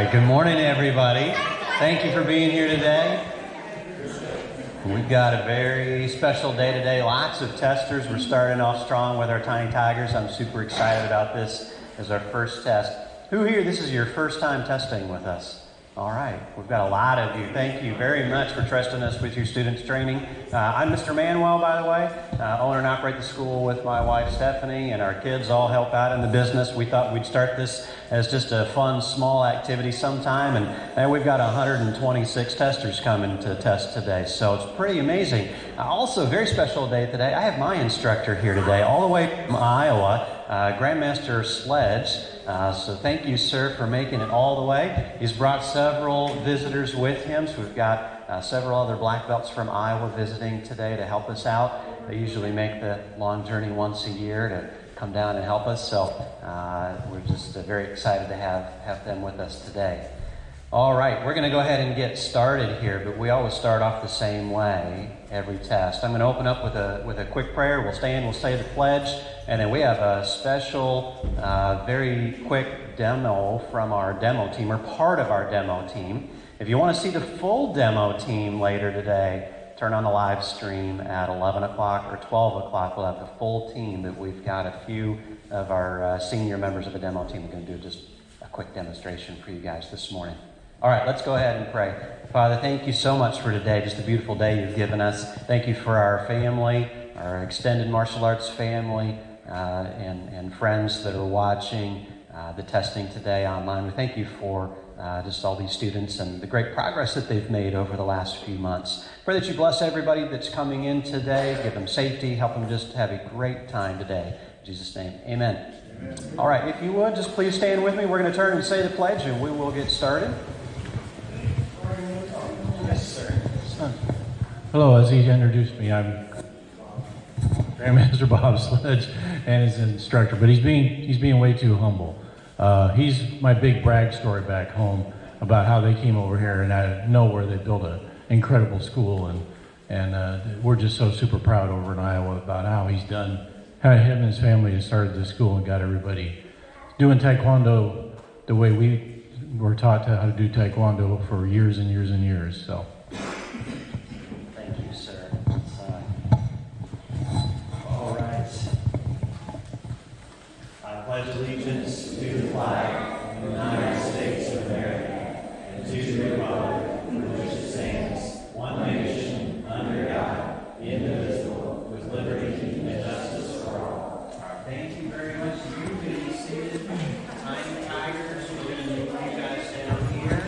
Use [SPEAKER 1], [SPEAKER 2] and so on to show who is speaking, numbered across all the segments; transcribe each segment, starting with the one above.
[SPEAKER 1] right, good morning, everybody. Thank you for being here today. We've got a very special day today. Lots of testers. We're starting off strong with our Tiny Tigers. I'm super excited about this as our first test. Who here, this is your first time testing with us? All right, we've got a lot of you. Thank you very much for trusting us with your students' training. I'm Mr. Manuel, by the way, owner and operate the school with my wife, Stephanie, and our kids all help out in the business. We thought we'd start this as just a fun, small activity sometime, and we've got 126 testers coming to test today, so it's pretty amazing. Also, a very special day today. I have my instructor here today, all the way from Iowa, Grandmaster Sledge. So thank you, sir, for making it all the way. He's brought several visitors with him, so we've got several other black belts from Iowa visiting today to help us out. They usually make the long journey once a year to come down and help us, so we're just very excited to have them with us today. All right, we're going to go ahead and get started here, but we always start off the same way every test. I'm going to open up with a quick prayer. We'll stand, we'll say the pledge, and then we have a special, very quick demo from our demo team, or part of our demo team. If you want to see the full demo team later today, turn on the live stream at 11 o'clock or 12 o'clock. We'll have the full team, but we've got a few of our senior members of the demo team. We're going to do just a quick demonstration for you guys this morning. All right, let's go ahead and pray. Father, thank you so much for today, just a beautiful day you've given us. Thank you for our family, our extended martial arts family, and friends that are watching the testing today online. We thank you for just all these students and the great progress that they've made over the last few months. Pray that you bless everybody that's coming in today, give them safety, help them just have a great time today. In Jesus' name, amen. All right, if you would, just please stand with me. We're going to turn and say the pledge, and we will get started. Yes, sir.
[SPEAKER 2] Hello, as he introduced me, I'm Grandmaster Bob Sledge and his instructor, but he's being way too humble. He's my big brag story back home about how they came over here and out of nowhere they built an incredible school, and we're just so super proud over in Iowa about how he's done, how him and his family has started this school and got everybody doing Taekwondo the way we were taught how to do Taekwondo for years and years and years. So,
[SPEAKER 1] thank you, sir. All right. I pledge allegiance to the flag of the United States of America and to the republic for which it stands, one nation, under God, indivisible, with liberty and justice for all. Thank you very much. You can be seated. Tiny Tigers, we're going to move you guys down here.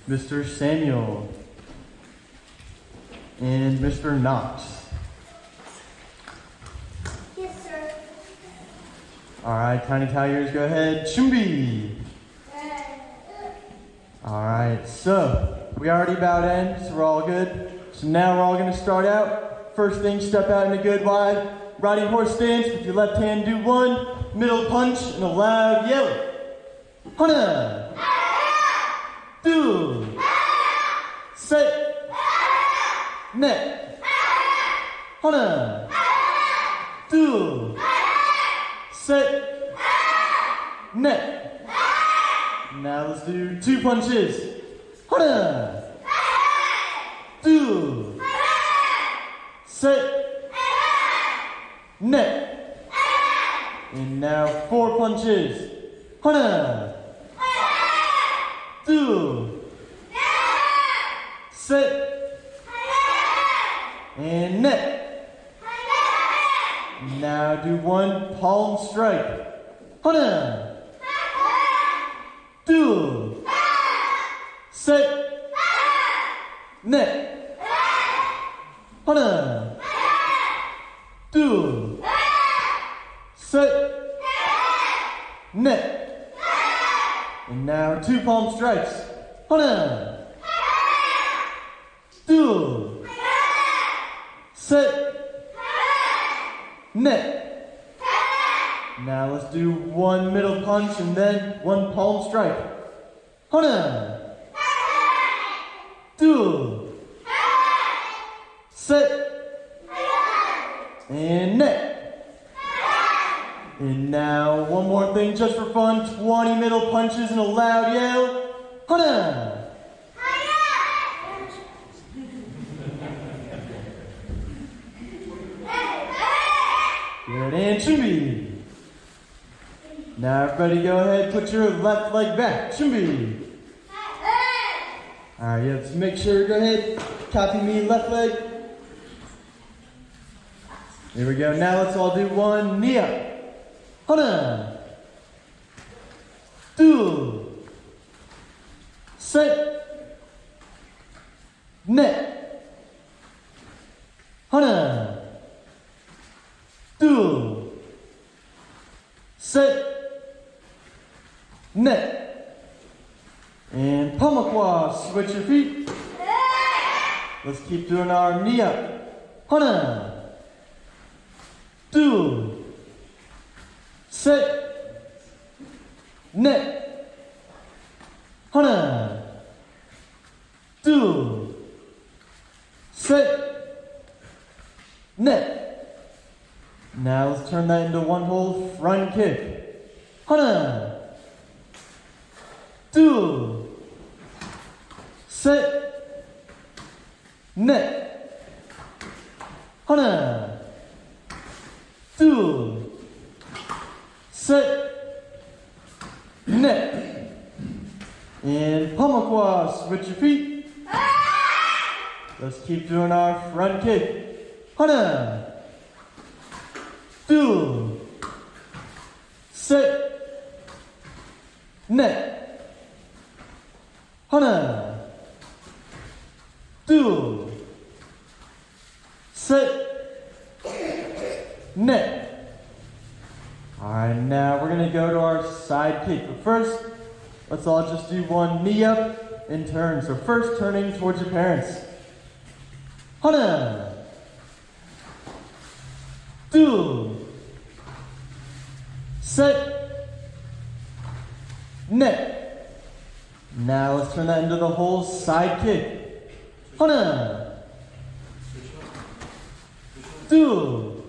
[SPEAKER 3] Mr. Samuel, and Mr. Knox.
[SPEAKER 4] Yes, sir.
[SPEAKER 3] All right, Tiny Tigers, go ahead. Chumbi. All right, so we already bowed in, so we're all good. So now we're all going to start out. First thing, step out in a good wide riding horse stance. With your left hand, do one middle punch and a loud yell. Hana. Do. Set. Net. Hana. Do. Set. Net. Now let's do 2 punches. Hana. Do. Set. Net. And now 4 punches. Hana. Do. Set. And net. Now do 1 palm strike. Hana. Do. Set. Net. Hana. Do. Set. Net. And now 2 palm strikes. Hana. Do. Set. Net. Now let's do 1 middle punch and then 1 palm strike. Hana. Do. Set. And net. And now, 1 more thing just for fun. 20 middle punches and a loud yell. Hana! Good, and Chumbi. Now everybody go ahead, put your left leg back. Chumbi. Alright, you have to make sure, go ahead, copy me, left leg. Here we go, now let's all do 1 knee up. Hana. Do. Set. Net. Hana. Do. Set. Net. And Pamukwa, switch your feet. Let's keep doing our knee up. Hana. Do. Set. Net. Hana. Do. Set. Net. Now let's turn that into 1 whole front kick. Hana. Do. Set. Net. Hana. Do. Set. Net. And Pamukwa, switch your feet. Let's keep doing our front kick. Hana. Do. Set. Net. Hana. Do. Set. Net. Alright, now we're going to go to our side kick. But first, let's all just do 1 knee up and turn. So first, turning towards your parents. Hana. Do. Set. Net. Now let's turn that into the whole side kick. Hana. Do.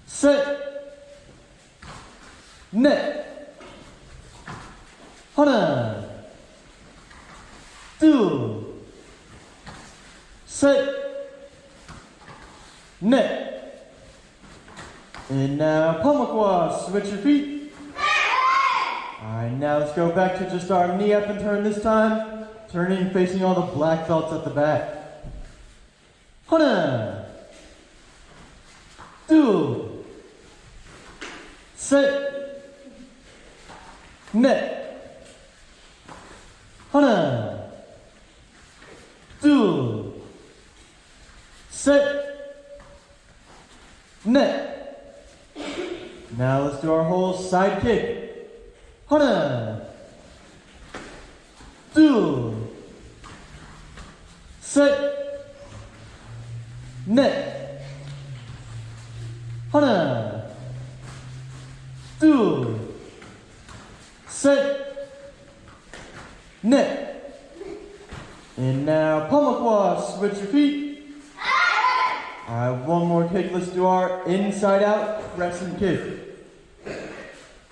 [SPEAKER 3] Set. Net. Hana. Do. Set. Net. And now Pamukwa, switch your feet. Alright, now let's go back to just our knee up and turn this time. Turning, facing all the black belts at the back. Hana. Do. Set. Net. 하나, 둘, 셋, 넷. Now let's do our whole side kick. 하나, 둘, 셋, 넷. 하나, 둘, 셋, 넷. And now pummel quads, switch your feet. Alright, one more kick. Let's do our inside out crescent kick.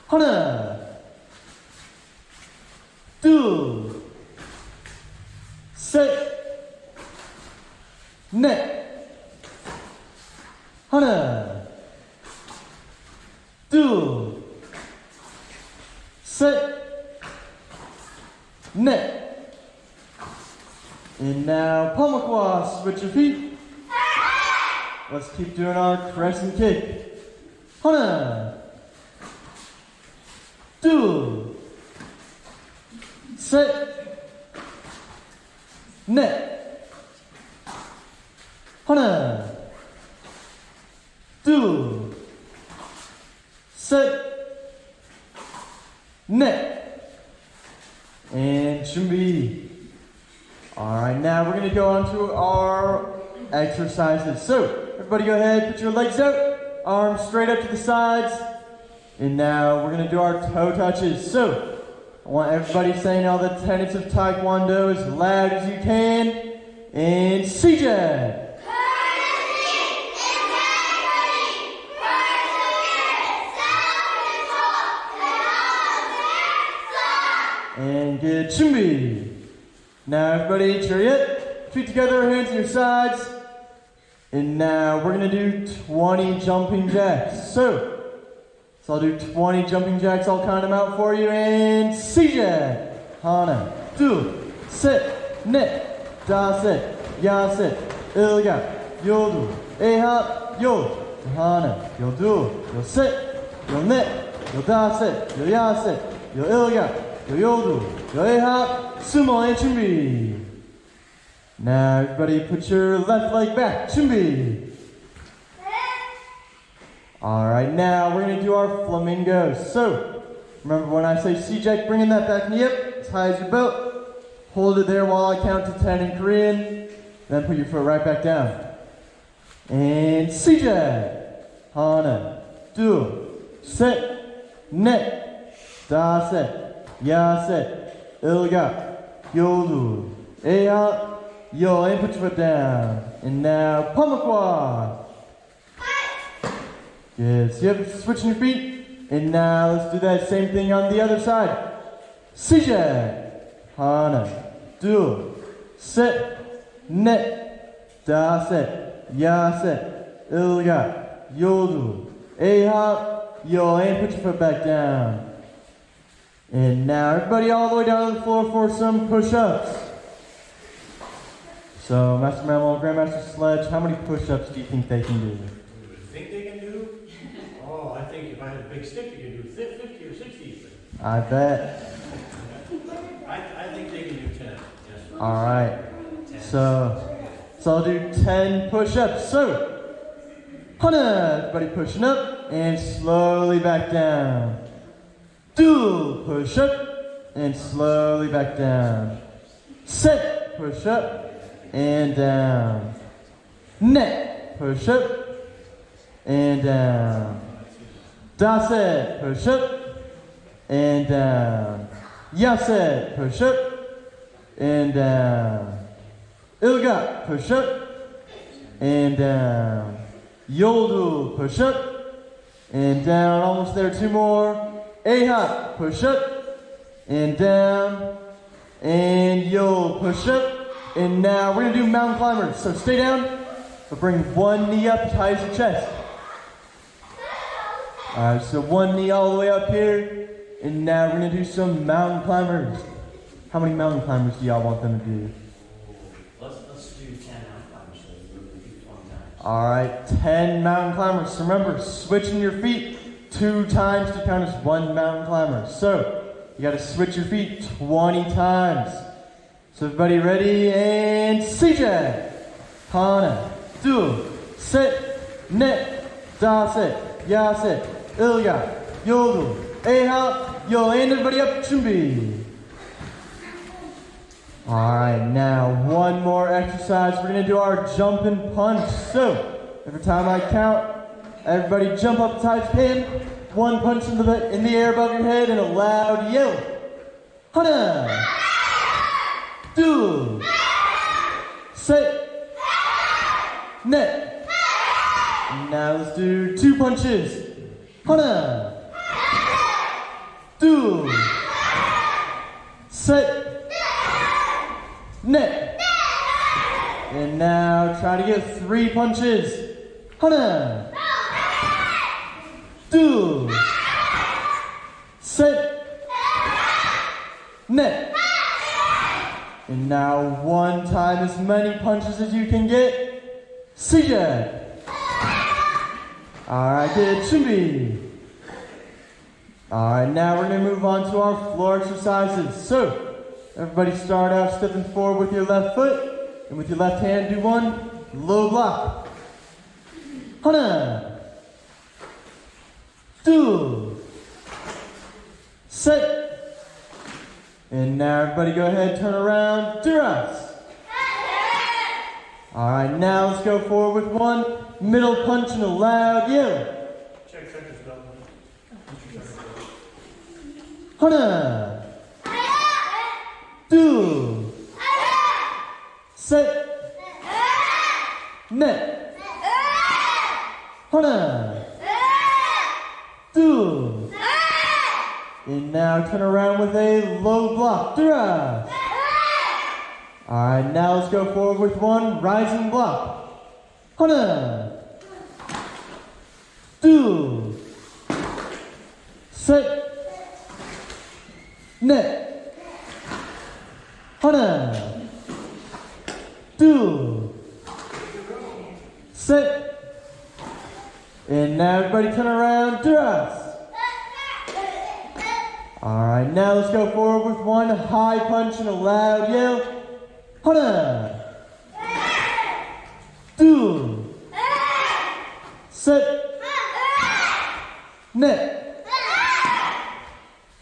[SPEAKER 3] 하나, 둘, 셋, 넷. 하나, 둘, 셋, 넷. And now pummel quads, switch your feet. Let's keep doing our crescent kick. 하나, 둘, 셋, 넷. 하나, 둘, 셋, 넷. And 준비. Alright, now we're going to go on to our exercises. So, everybody go ahead, put your legs out, arms straight up to the sides. And now we're going to do our toe touches. So, I want everybody saying all the tenets of Taekwondo as loud as you can. And CJ. And good 준비. Now everybody chariot, feet together, hands to your sides. And now we're gonna do 20 jumping jacks. So I'll do 20 jumping jacks, I'll count them out for you. And CJ. 하나, 둘, 셋, 넷, 다섯, 여섯, 일곱, 여덟, 아홉, 열. 하나, 열둘, 열셋, 열넷, 열다섯, 열여섯, 열일곱, 여덟, 열아홉, 스물. And 준비. Now everybody put your left leg back. 준비. Alright, now we're going to do our flamingos. So, remember when I say C-Jack, bringing that back knee up as high as your belt. Hold it there while I count to 10 in Korean. Then put your foot right back down. And C-Jack. 하나, 둘, 셋, 넷, 다섯, 여섯, 일곱, 여덟, 아홉, 열. And put your foot down. And now pummel quad. Good. So you have to switch your feet. And now let's do that same thing on the other side. C-Jack. 하나, 둘, 셋, 넷, 다섯, 여섯, 일곱, 여덟, 아홉, 열. And put your foot back down. And now everybody all the way down to the floor for some push-ups. So Master Mammal, Grandmaster Sledge, how many push-ups do you think they can do?
[SPEAKER 2] You think they can do? Oh, I think if I had a big stick, you could do 50 or 60.
[SPEAKER 3] I bet.
[SPEAKER 2] I think they can do 10. Yes.
[SPEAKER 3] All right. So I'll do 10 push-ups. So, 하나, everybody pushing up and slowly back down. Two, push up and slowly back down. Set, push up and down. Net, push up and down. 다섯, push up and down. 여섯, push up and down. 일곱, push up and down. 열두, push up and down. Almost there, two more. 아홉, push up and down. And 열, push up. And now we're gonna do mountain climbers. So stay down, but bring one knee up as high as your chest. Alright, so one knee all the way up here. And now we're gonna do some mountain climbers. How many mountain climbers do y'all want them to do?
[SPEAKER 4] Let's do 10 mountain climbers so we do 20 times.
[SPEAKER 3] Alright, 10 mountain climbers. So remember, switching your feet 2 times to count as one mountain climber. So, you gotta switch your feet 20 times. So everybody ready? And CJ. Hana. Du. Set. Net. Da set. Ya set. Ilga. Yodu. Eha. Yo. And everybody up. Chumbi. Alright, now one more exercise. We're going to do our jump and punch. So, every time I count, everybody jump up as high as you can. One punch in the air above your head and a loud yell. Hana! Do! Set! Net! Now let's do 2 punches. Hana! Do! Set! Net. And now try to get 3 punches. Hana. Do. Set. Net. And now one time as many punches as you can get. CJ. Alright, good. Chumbi. Alright, now we're going to move on to our floor exercises. So, everybody start out stepping forward with your left foot, and with your left hand do 1 low block. Hana. Do. Set. And now everybody go ahead, turn around, Duras. Alright, now let's go forward with 1 middle punch and a loud yell.
[SPEAKER 5] Check this belt.
[SPEAKER 3] Hana. Do. Set. Net. Hana. Do. And now turn around with a low block. Dura. Alright, now let's go forward with 1 rising block. Hana. Do. Set. Net. Hana. Do. Set. And now everybody turn around, Duras. Alright, now let's go forward with 1 high punch and a loud yell. Hana. Do. Set. Net.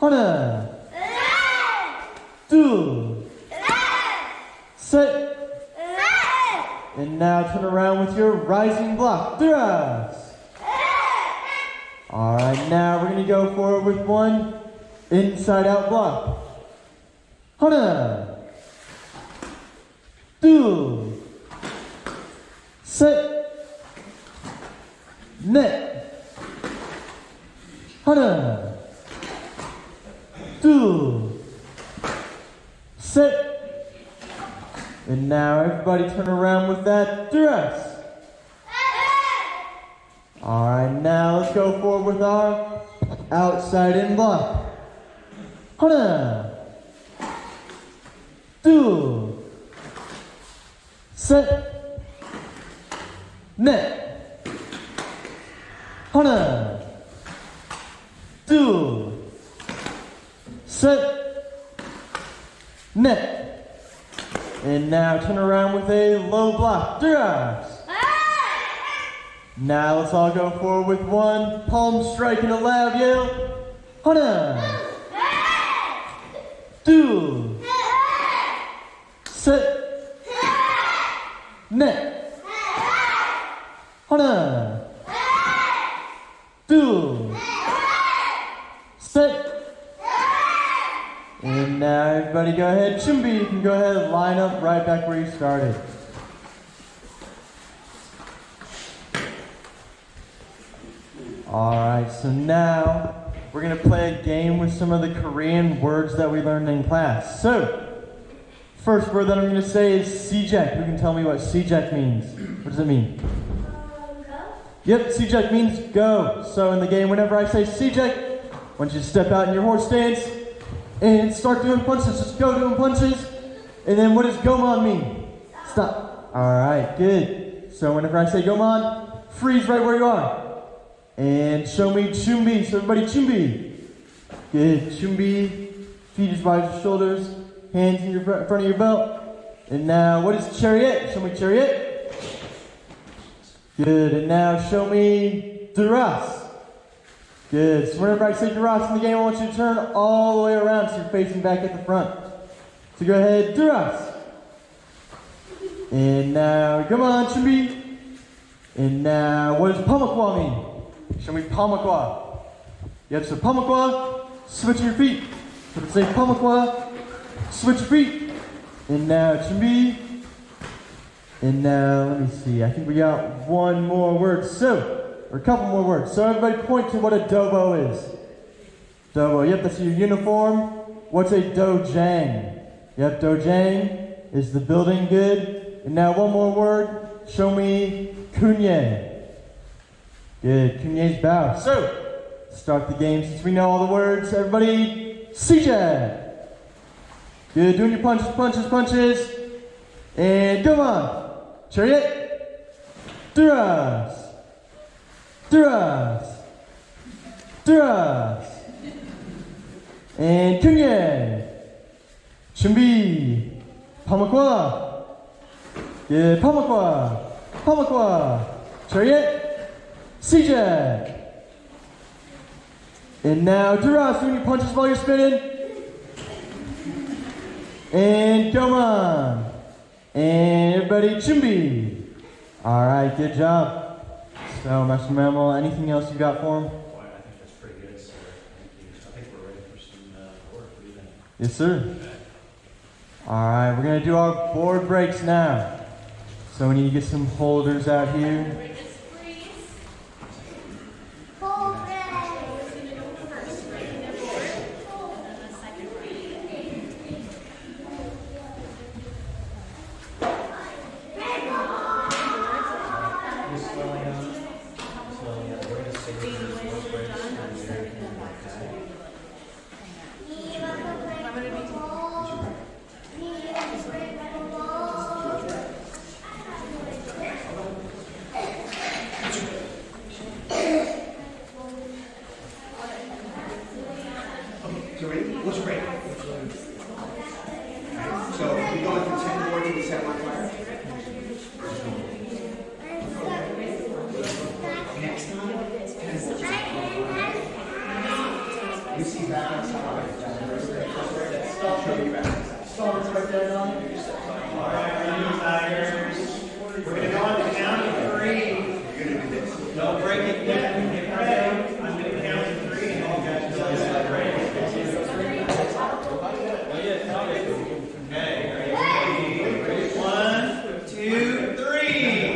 [SPEAKER 3] Hana. Do. Set. And now turn around with your rising block. Duras. Alright, now we're going to go forward with 1 inside out block. Hana. Do. Set. Net. Hana. Do. Set. And now everybody turn around with that Duras. Alright, now let's go forward with our outside in block. Hana. Do. Set. Net. Hana. Do. Set. Net. And now turn around with a low block. Duras. Now let's all go forward with 1 palm strike and a loud yell. Hana. Do. Set. Net. Hana. Do. Set. And now everybody go ahead. Chumbi, you can go ahead and line up right back where you started. Alright, so now we're going to play a game with some of the Korean words that we learned in class. So, first word that I'm going to say is sijek. Who can tell me what sijek means? What does it mean?
[SPEAKER 6] Go.
[SPEAKER 3] Yep, sijek means go. So in the game, whenever I say sijek, I want you to step out in your horse stance and start doing punches. Just go doing punches. And then what does goman mean? Stop. Alright, good. So whenever I say goman, freeze right where you are. And show me chumbi. So everybody chumbi. Good. Chumbi. Feet as wide as your shoulders. hands in your front of your belt. And now, what is chariot? Show me chariot. Good, and now show me duras. Good, so whenever I say duras in the game, I want you to turn all the way around so you're facing back at the front. So go ahead, duras. And now, come on, Chumbi. And now, what does pamakwa mean? Show me pamakwa. Yep, so pamakwa, switch your feet. So let's say pamakwa, switch your feet. And now, Chumbi. And now, let me see, I think we got one more word. Or a couple more words. So everybody point to what a dobo is. Dobo, yep, that's your uniform. What's a dojang? Yep, dojang is the building, good. And now one more word. Show me kunye. Good, kunye's bow. So, start the game since we know all the words. Everybody, CJ. Good, doing your punches, punches, punches. And come on. Chariot. Duras. Duras. Duras. And kunye. Chumbi. Pamakwa. Good, pamakwa. Pamakwa. Chariot. CJ. And now Duras, doing your punches while you're spinning. And come on. And everybody, Chumbi. All right, good job. So, Master Mammal, anything else you got for him?
[SPEAKER 4] Well, I think that's pretty good, sir. Thank you. I think we're ready for some work. What do you think?
[SPEAKER 3] Yes, sir. All right, we're going to do our board breaks now. So we need to get some holders out here.
[SPEAKER 5] What's your break? So we go into 10 boards and we set them on fire. Next time, 10 boards. You see back outside. Show you back outside.
[SPEAKER 1] All right, Tigers. We're going to go on the count of 3.
[SPEAKER 5] You're going to do this.
[SPEAKER 1] Don't break it yet. Get ready. I'm going to count to 3 and you guys know that break. Okay, ready? 1, 2, 3.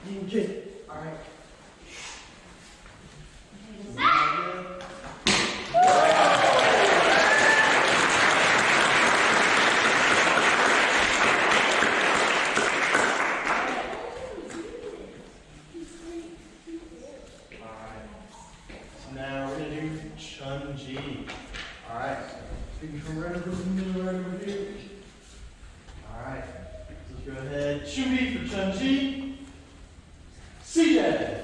[SPEAKER 3] Kid. All right. Now we're going to do Chun-Ji. Alright, speaking from right over the middle, right over here. Alright, let's go ahead. Chun-Ji for Chun-Ji. CJ.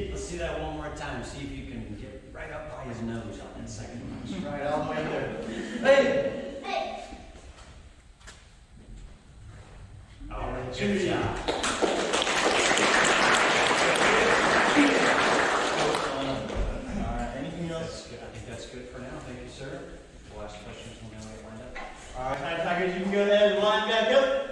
[SPEAKER 4] Let's do that one more time. See if you can get right up by his nose on that second one.
[SPEAKER 3] Right all the way there. Hey!
[SPEAKER 4] All right, good job.
[SPEAKER 3] Alright, anything else?
[SPEAKER 4] I think that's good for now. Thank you, sir. The last questions will now get lined up.
[SPEAKER 3] Alright, Tiny Tigers, you can go ahead and line back up.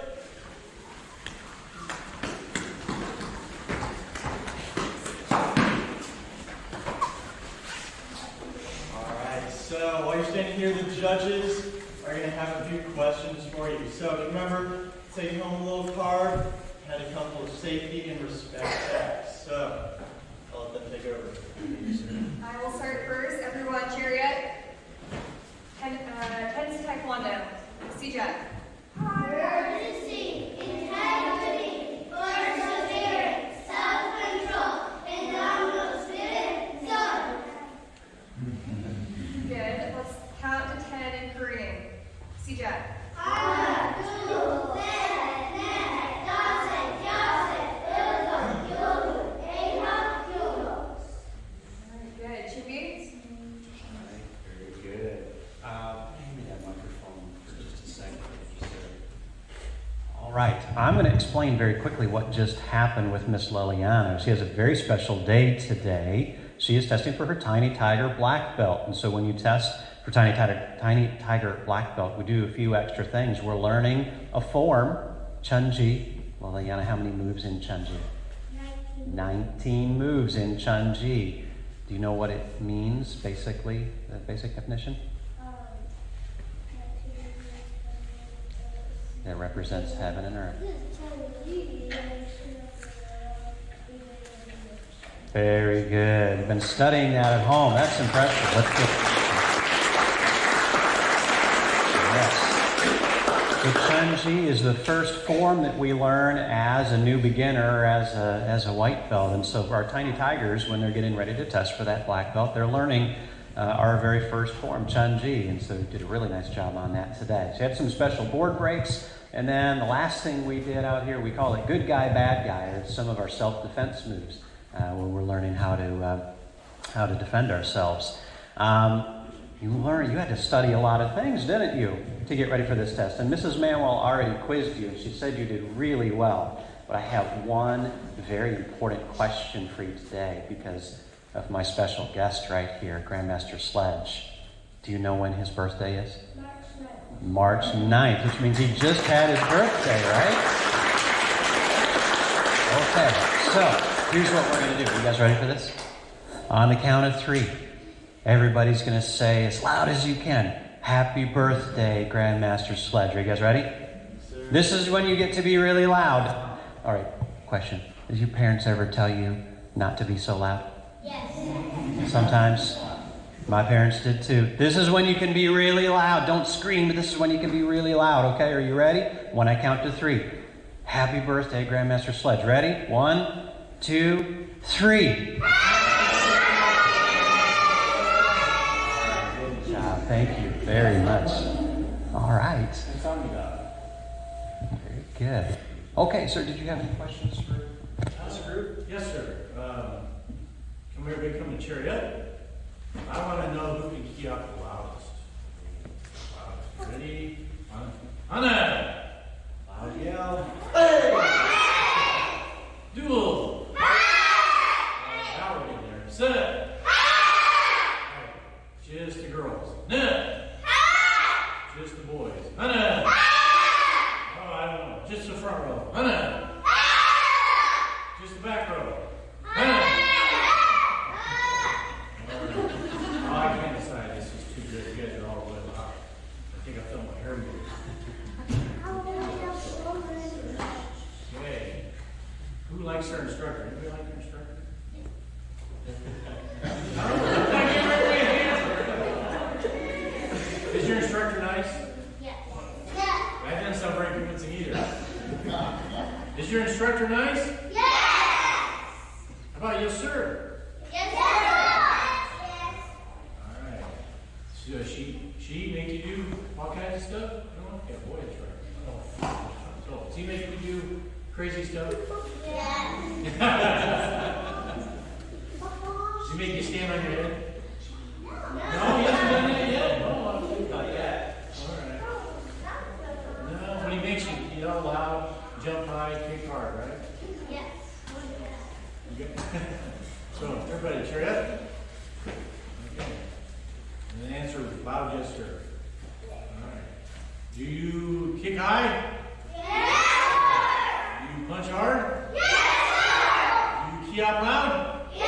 [SPEAKER 3] So, while you're standing here, the judges are going to have a few questions for you. So, if you remember, taking home a little card, had a couple of safety and respect checks. So, I'll let them take over.
[SPEAKER 6] I will start first. Everyone, chariot. Tense Taekwondo. CJ.
[SPEAKER 7] Courtesy, integrity, perseverance, self-control, indomitable spirit, so.
[SPEAKER 6] Good. Let's count to 10 in Korean. CJ.
[SPEAKER 7] 하나, 둘, 셋, 넷, 다섯, 여섯, 일곱, 여덟, 일곱, 여덟.
[SPEAKER 6] Alright, good. Chibi.
[SPEAKER 4] Very good. Hand me that microphone for just a second, if you could.
[SPEAKER 1] All right, I'm going to explain very quickly what just happened with Miss Liliana. She has a very special day today. She is testing for her Tiny Tiger Black Belt. And so when you test for Tiny Tiger Black Belt, we do a few extra things. We're learning a form, Chun-Ji. Liliana, how many moves in Chun-Ji? 19 moves in Chun-Ji. Do you know what it means, basically, the basic definition? It represents heaven and earth. Very good. You've been studying that at home. That's impressive. Let's get yes. So Chun-Ji is the first form that we learn as a new beginner, as a white belt. And so for our Tiny Tigers, when they're getting ready to test for that black belt, they're learning our very first form, Chun-Ji. And so we did a really nice job on that today. So we had some special board breaks. And then the last thing we did out here, we call it good guy, bad guy. It's some of our self-defense moves where we're learning how to defend ourselves. You had to study a lot of things, didn't you, to get ready for this test? And Mrs. Manuel already quizzed you, and she said you did really well. But I have one very important question for you today because of my special guest right here, Grandmaster Sledge. Do you know when his birthday is? March 9th, which means he just had his birthday, right? Okay, so here's what we're going to do. You guys ready for this? On the count of 3, everybody's going to say as loud as you can, happy birthday, Grandmaster Sledge. Are you guys ready? This is when you get to be really loud. All right, question. Did your parents ever tell you not to be so loud?
[SPEAKER 7] Yes.
[SPEAKER 1] Sometimes. My parents did too. This is when you can be really loud. Don't scream, but this is when you can be really loud. Okay, are you ready? When I count to 3. Happy birthday, Grandmaster Sledge. Ready? 1, 2, 3. Good job. Thank you very much. All right. Very good. Okay, sir, did you have any questions for
[SPEAKER 8] This group? Yes, sir. Can everybody come to chariot? I want to know who can key up the loudest. Ready? Hana. Loud yell. Duel. Howard in there. Set. Just the girls. Nah. Just the boys. Hana. Oh, I don't know. Just the front row. Hana. Just the back row. Hana. Oh, I can't decide. This is too good. You guys are all really hot. I think I felt my hair move. Okay. Who likes their instructor? Anybody like their instructor? Is your instructor nice?
[SPEAKER 7] Yes.
[SPEAKER 8] That doesn't sound very convincing either. Is your instructor nice?
[SPEAKER 7] Yes.
[SPEAKER 8] How about yes, sir?
[SPEAKER 7] Yes.
[SPEAKER 8] All right. So she make you do all kinds of stuff? No? Yeah, boy, that's right. Oh. So, does he make you do crazy stuff?
[SPEAKER 7] Yes.
[SPEAKER 8] Does he make you stand on your head? No, he hasn't done that yet. No, not yet. All right. No, when he makes you yell loud, jump high, kick hard, right?
[SPEAKER 7] Yes.
[SPEAKER 8] Okay. So, everybody, cheer up. Okay. And the answer is loud yes, sir. All right. Do you kick high?
[SPEAKER 7] Yes.
[SPEAKER 8] Do you punch hard?
[SPEAKER 7] Yes.
[SPEAKER 8] Do you key out loud?
[SPEAKER 7] Yes.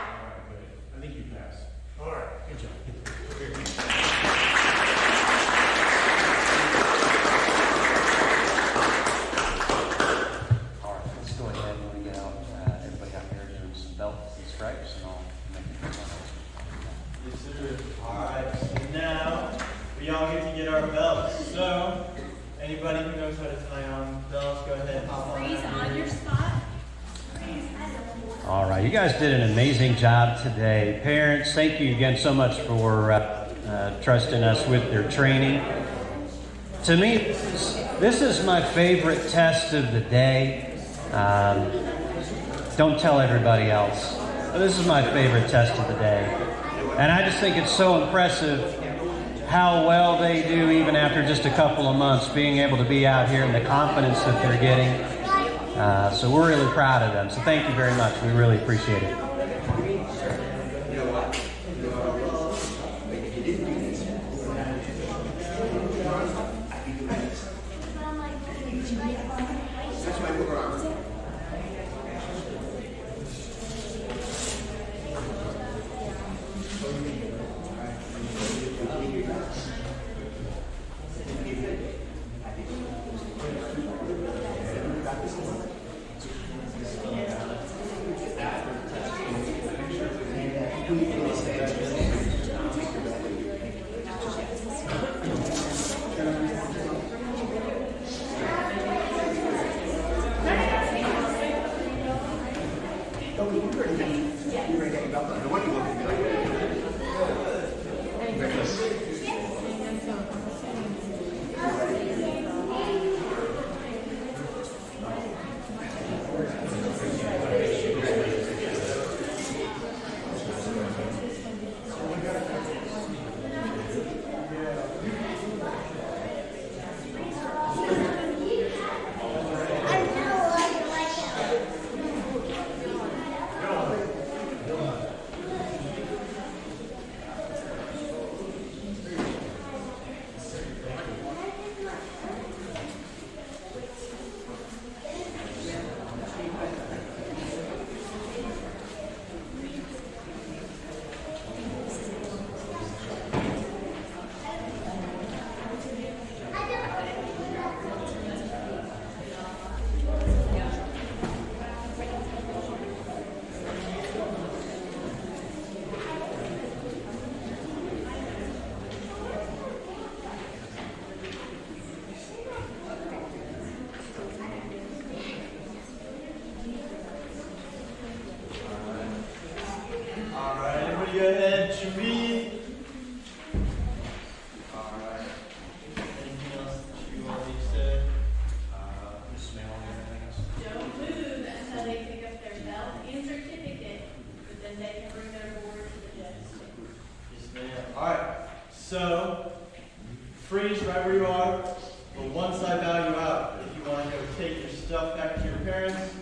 [SPEAKER 8] All right, good. I think you passed. All right, good job.
[SPEAKER 1] All right, let's go ahead and we get out. Everybody out here doing some belts and stripes and all.
[SPEAKER 3] Yes, sir. All right, so now we all get to get our belts. So, anybody who knows how to tie on belts, go ahead and hop on.
[SPEAKER 6] Freeze on your spot.
[SPEAKER 1] All right, you guys did an amazing job today. Parents, thank you again so much for trusting us with your training. To me, this is my favorite test of the day. Don't tell everybody else. But this is my favorite test of the day. And I just think it's so impressive how well they do even after just a couple of months, being able to be out here and the confidence that they're getting. So we're really proud of them. So thank you very much. We really appreciate it.
[SPEAKER 3] freeze right where you are. But once I bow you out, if you want to go take your stuff back to your parents,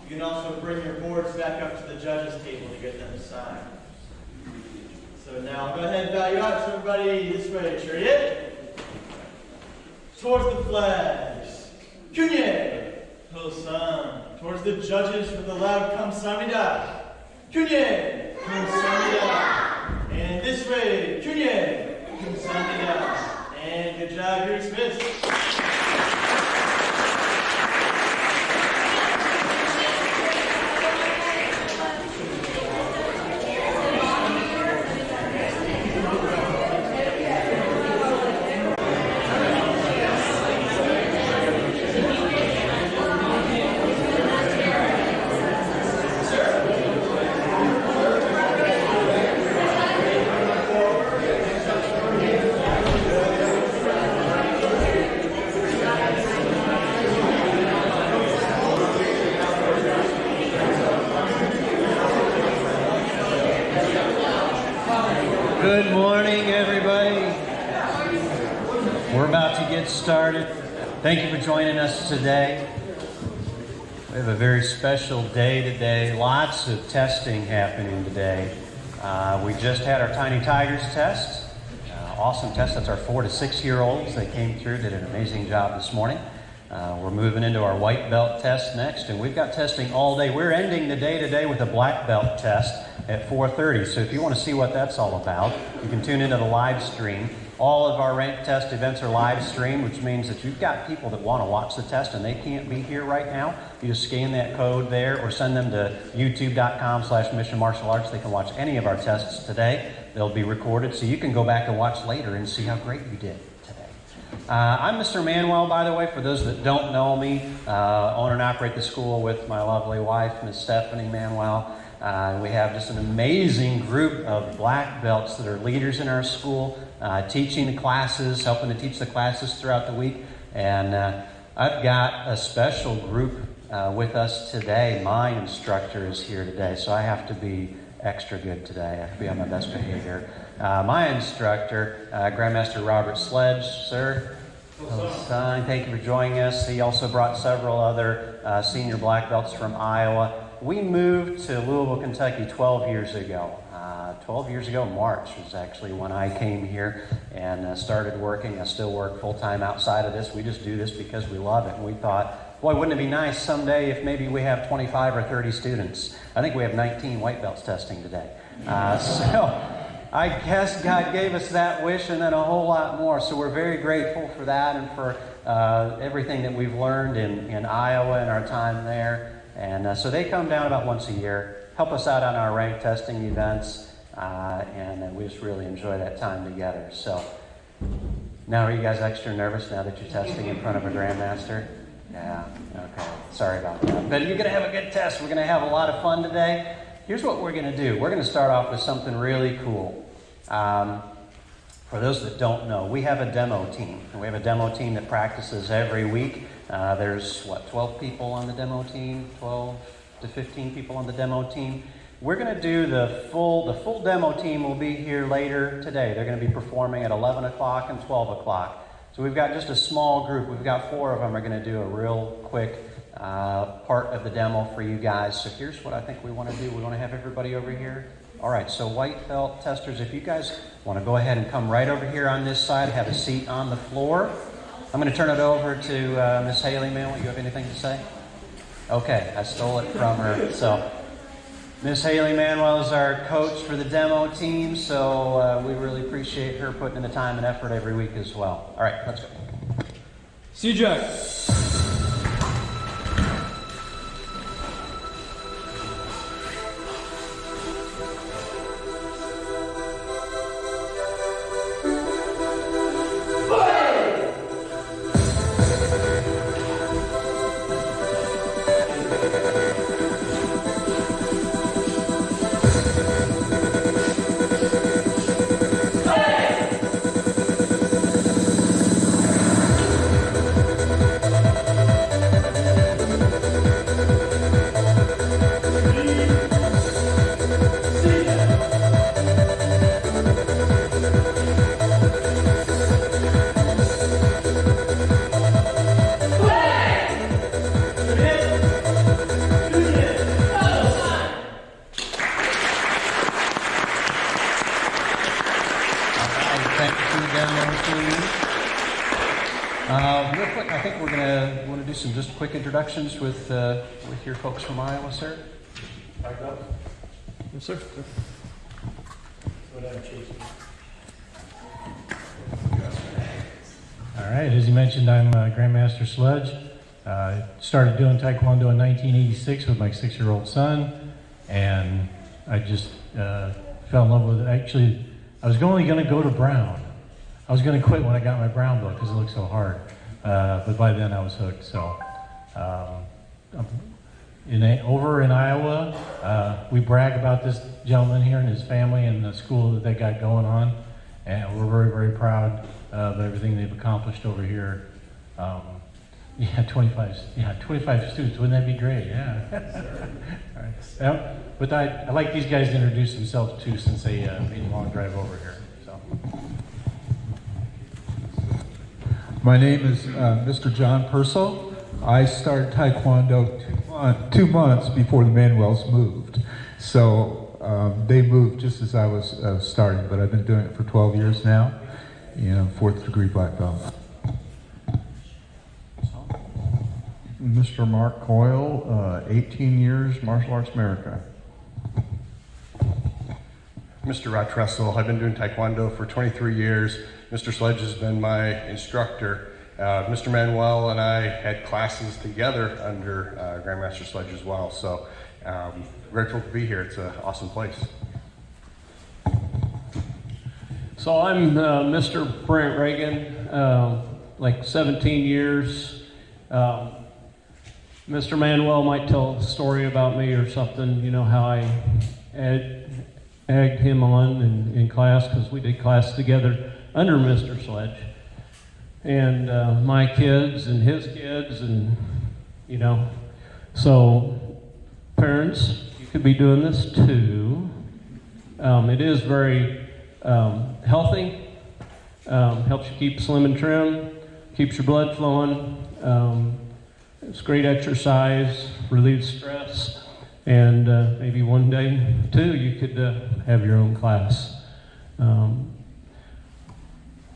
[SPEAKER 3] you can also bring your boards back up to the judges' table to get them signed. So now I'll go ahead and bow you out. So everybody this way, chariot. Towards the flags. Cunye. Hosan. Towards the judges with the loud kamsamida. Cunye. Kamsamida. And this way, Cunye. Kamsamida. And good job, you're dismissed.
[SPEAKER 1] Good morning, everybody. We're about to get started. Thank you for joining us today. We have a very special day today. Lots of testing happening today. We just had our Tiny Tigers test. Awesome test. That's our 4 to 6 year olds. They came through, did an amazing job this morning. We're moving into our white belt test next, and we've got testing all day. We're ending the day today with a black belt test at 4:30. So if you want to see what that's all about, you can tune into the live stream. All of our rank test events are live streamed, which means that you've got people that want to watch the test and they can't be here right now. You just scan that code there or send them to youtube.com/Mission Martial Arts. They can watch any of our tests today. They'll be recorded, so you can go back and watch later and see how great you did today. I'm Mr. Manuel, by the way, for those that don't know me. Own and operate the school with my lovely wife, Miss Stephanie Manuel. We have just an amazing group of black belts that are leaders in our school, teaching the classes, helping to teach the classes throughout the week. And I've got a special group with us today. My instructor is here today, so I have to be extra good today. I have to be on my best behavior. My instructor, Grandmaster Robert Sledge, sir. Thank you for joining us. He also brought several other senior black belts from Iowa. We moved to Louisville, Kentucky 12 years ago. 12 years ago, March was actually when I came here and started working. I still work full-time outside of this. We just do this because we love it. And we thought, boy, wouldn't it be nice someday if maybe we have 25 or 30 students. I think we have 19 white belts testing today. So I guess God gave us that wish and then a whole lot more. So we're very grateful for that and for everything that we've learned in Iowa and our time there. And so they come down about once a year, help us out on our rank testing events, and we just really enjoy that time together. So now, are you guys extra nervous now that you're testing in front of a grandmaster? Yeah, okay, sorry about that. But you're going to have a good test. We're going to have a lot of fun today. Here's what we're going to do. We're going to start off with something really cool. For those that don't know, we have a demo team. We have a demo team that practices every week. There's, 12 people on the demo team? 12 to 15 people on the demo team. We're going to do the full demo team will be here later today. They're going to be performing at 11 o'clock and 12 o'clock. So we've got just a small group. We've got 4 of them are going to do a real quick part of the demo for you guys. So here's what I think we want to do. We want to have everybody over here. All right, so white belt testers, if you guys want to go ahead and come right over here on this side, have a seat on the floor. I'm going to turn it over to Miss Haley Manuel. You have anything to say? Okay, I stole it from her. So Miss Haley Manuel is our coach for the demo team, so we really appreciate her putting in the time and effort every week as well. All right, let's go.
[SPEAKER 9] C-Jack.
[SPEAKER 1] Real quick, I think we're gonna want to do some just quick introductions with your folks from Iowa, sir.
[SPEAKER 9] Yes, sir.
[SPEAKER 2] All right, as he mentioned, I'm Grandmaster Sledge. Started doing Taekwondo in 1986 with my 6-year-old son, and I just fell in love with it. Actually, I was only going to go to brown. I was going to quit when I got my brown belt because it looked so hard, but by then I was hooked. So, over in Iowa, we brag about this gentleman here and his family and the school that they got going on, and we're very, very proud of everything they've accomplished over here. 25 students, wouldn't that be great? Yeah. All right. Yeah, but I like these guys to introduce themselves too, since they made a long drive over here. So.
[SPEAKER 10] My name is Mr. John Purcell. I started Taekwondo 2 months before the Manuels moved. So they moved just as I was starting, but I've been doing it for 12 years now. 4th degree black belt.
[SPEAKER 11] Mr. Mark Coyle, 18 years, martial arts America.
[SPEAKER 12] Mr. Rod Tressel, I've been doing Taekwondo for 23 years. Mr. Sledge has been my instructor. Mr. Manuel and I had classes together under Grandmaster Sledge as well. So grateful to be here. It's an awesome place.
[SPEAKER 13] So I'm Mr. Brent Reagan, like 17 years. Mr. Manuel might tell a story about me or something, how I egged him on in class, because we did class together under Mr. Sledge. And my kids and his kids, and so parents, you could be doing this too. It is very healthy, helps you keep slim and trim, keeps your blood flowing. It's great exercise, relieves stress, and maybe one day too you could have your own class.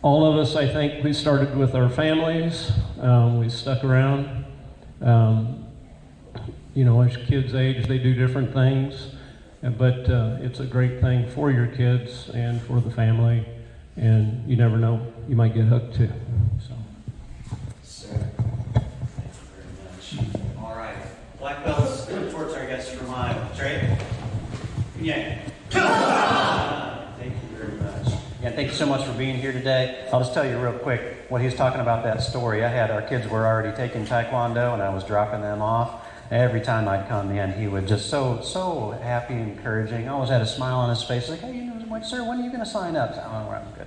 [SPEAKER 13] All of us, I think, we started with our families. We stuck around. As kids age, they do different things, but it's a great thing for your kids and for the family, and you never know, you might get hooked too. So.
[SPEAKER 1] All right. Black belts towards our guests from Iowa. Trey? Yeah. Thank you very much. Yeah, thank you so much for being here today. I'll just tell you real quick what he was talking about, that story. Our kids were already taking Taekwondo, and I was dropping them off. Every time I'd come in, he would just so happy and encouraging. Always had a smile on his face, like, hey, sir, when are you going to sign up? Oh, I'm good.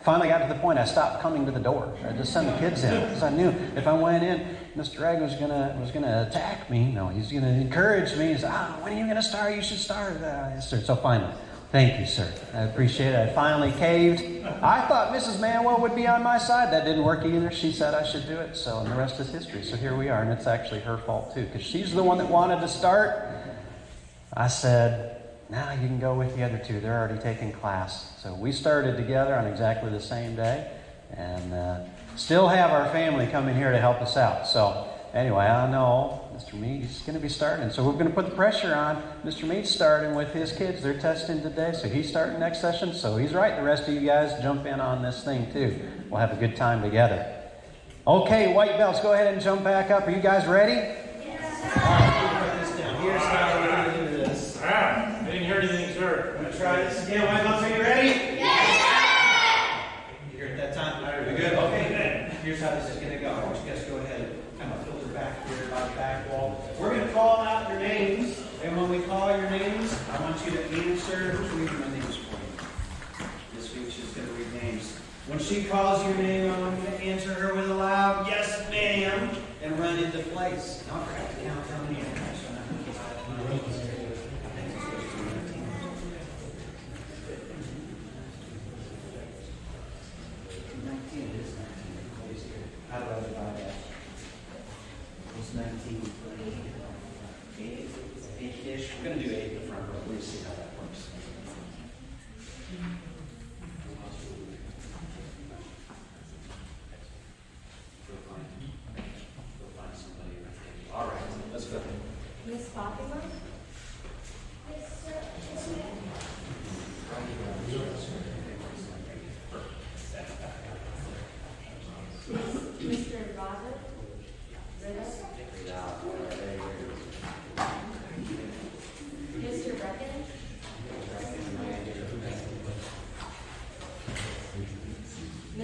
[SPEAKER 1] Finally got to the point I stopped coming to the door. I just sent the kids in because I knew if I went in, Mr. Egg was gonna attack me. No, he's gonna encourage me. He's when are you gonna start? You should start. Yes, sir. So finally, thank you, sir. I appreciate it. I finally caved. I thought Mrs. Manuel would be on my side. That didn't work either. She said I should do it. So and the rest is history. So here we are, and it's actually her fault too, because she's the one that wanted to start. I said, now you can go with the other two. They're already taking class. So we started together on exactly the same day, and still have our family coming here to help us out. So anyway, I know Mr. Mead's going to be starting. So we're going to put the pressure on. Mr. Mead's starting with his kids. They're testing today, so he's starting next session. So he's right. The rest of you guys jump in on this thing too. We'll have a good time together. Okay, white belts, go ahead and jump back up. Are you guys ready?
[SPEAKER 8] Yes. All right, put this down. Here's how we're going to do this.
[SPEAKER 13] I didn't hear anything, sir.
[SPEAKER 8] I'm going to try this again. White belts, are you ready? You hear it that time? We're good? Okay. Here's how this is going to go. I want you guys to go ahead and kind of filter back here by the back wall. We're going to call out your names, and when we call your names, I want you to answer. Who's reading my names for you? This week she's going to read names. When she calls your name, I want you to answer her with a loud, yes, ma'am, and run into place. Don't forget to count how many are. How do I divide that? It's 19. 8-ish. We're going to do 8 in the front row. We'll see how that works.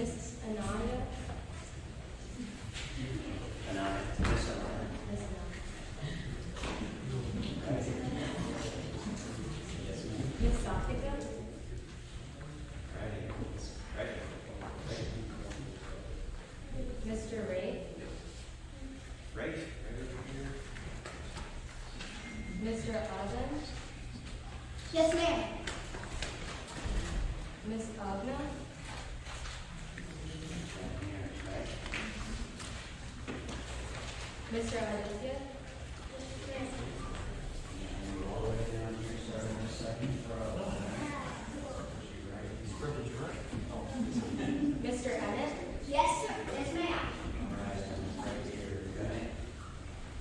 [SPEAKER 7] Miss Anaya. Miss Safika. Mr. Ray. Mr. Alden.
[SPEAKER 5] Yes, ma'am.
[SPEAKER 7] Miss Agna. Mr. Aditya. Mr. Emmett.
[SPEAKER 5] Yes, sir. Yes, ma'am.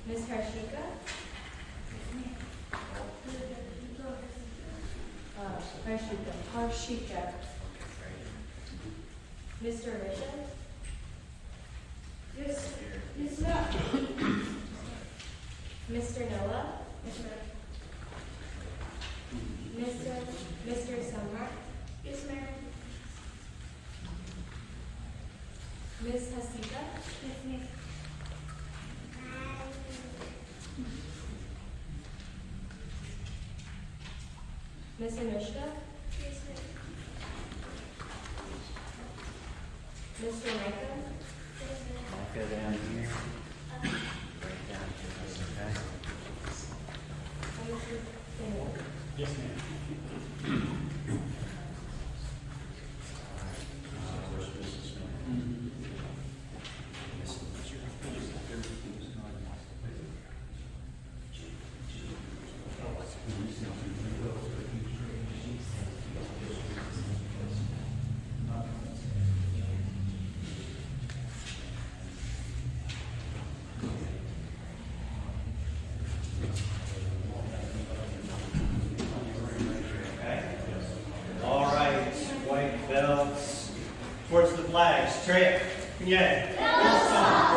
[SPEAKER 7] Miss Harshika. Harshika. Mr. Richard.
[SPEAKER 5] Yes. Yes, ma'am.
[SPEAKER 7] Mr. Noah. Mr. Samar.
[SPEAKER 5] Yes, ma'am.
[SPEAKER 7] Miss Hasika.
[SPEAKER 5] Yes, ma'am.
[SPEAKER 7] Miss Anushka.
[SPEAKER 5] Yes, ma'am.
[SPEAKER 7] Mr. Micah.
[SPEAKER 1] I'll go down here. Right down here, okay?
[SPEAKER 7] And Mrs. Daniel.
[SPEAKER 8] Yes, ma'am.
[SPEAKER 4] All right, white belts towards the flags. Trip. Yeah.